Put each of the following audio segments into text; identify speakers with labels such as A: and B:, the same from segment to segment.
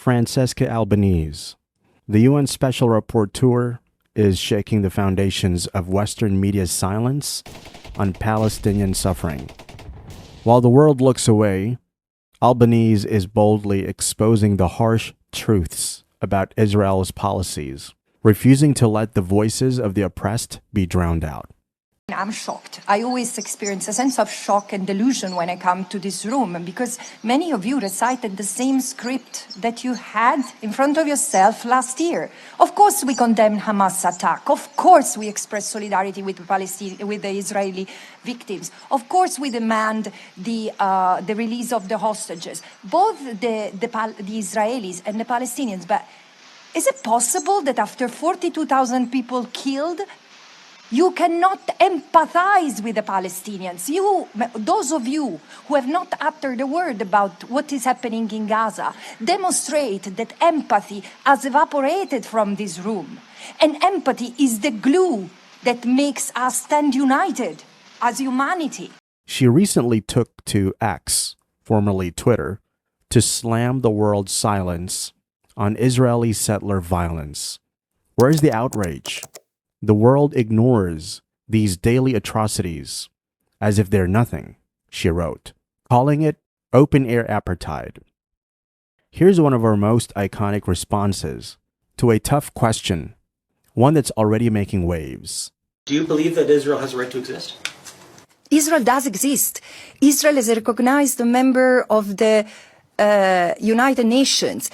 A: Francesca Albanese. The UN Special Rapporteur is shaking the foundations of Western media's silence on Palestinian suffering. While the world looks away, Albanese is boldly exposing the harsh truths about Israel's policies, refusing to let the voices of the oppressed be drowned out.
B: I'm shocked. I always experience a sense of shock and delusion when I come to this room, because many of you recited the same script that you had in front of yourself last year. Of course we condemn Hamas attack. Of course we express solidarity with the Israeli victims. Of course we demand the release of the hostages, both the Israelis and the Palestinians. But is it possible that after 42,000 people killed, you cannot empathize with the Palestinians? Those of you who have not uttered a word about what is happening in Gaza, demonstrate that empathy has evaporated from this room. And empathy is the glue that makes us stand united as humanity.
A: She recently took to X, formerly Twitter, to slam the world's silence on Israeli settler violence. Where's the outrage? The world ignores these daily atrocities as if they're nothing, she wrote, calling it open-air apartheid. Here's one of our most iconic responses to a tough question, one that's already making waves.
C: Do you believe that Israel has a right to exist?
B: Israel does exist. Israel is a recognized member of the United Nations.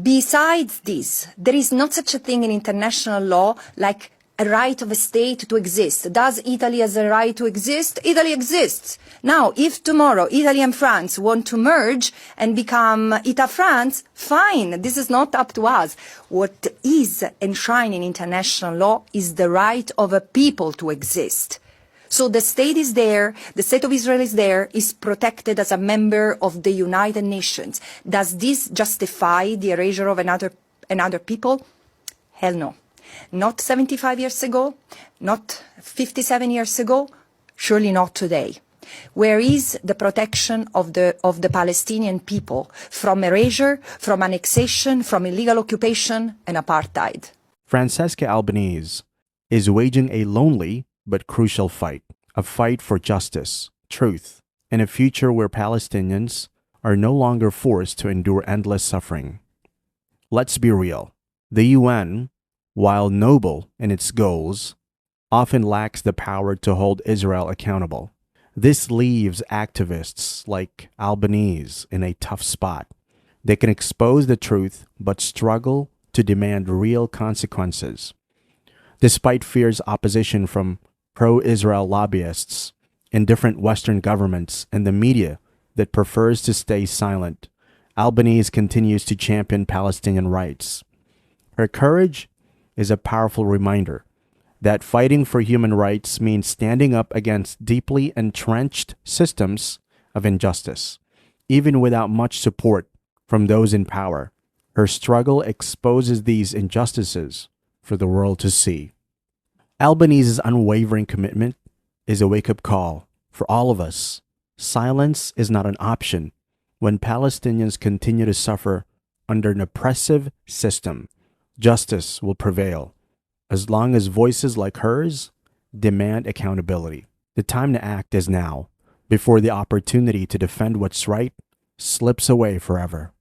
B: Besides this, there is not such a thing in international law like a right of a state to exist. Does Italy has a right to exist? Italy exists. Now, if tomorrow Italy and France want to merge and become Ita-France, fine. This is not up to us. What is enshrined in international law is the right of a people to exist. So the state is there, the state of Israel is there, is protected as a member of the United Nations. Does this justify the erasure of another people? Hell no. Not 75 years ago, not 57 years ago, surely not today. Where is the protection of the Palestinian people from erasure, from annexation, from illegal occupation and apartheid?
A: Francesca Albanese is waging a lonely but crucial fight, a fight for justice, truth, and a future where Palestinians are no longer forced to endure endless suffering. Let's be real. The UN, while noble in its goals, often lacks the power to hold Israel accountable. This leaves activists like Albanese in a tough spot. They can expose the truth but struggle to demand real consequences. Despite fierce opposition from pro-Israel lobbyists in different Western governments and the media that prefers to stay silent, Albanese continues to champion Palestinian rights. Her courage is a powerful reminder that fighting for human rights means standing up against deeply entrenched systems of injustice. Even without much support from those in power, her struggle exposes these injustices for the world to see. Albanese's unwavering commitment is a wake-up call for all of us. Silence is not an option when Palestinians continue to suffer under an oppressive system. Justice will prevail as long as voices like hers demand accountability. The time to act is now, before the opportunity to defend what's right slips away forever.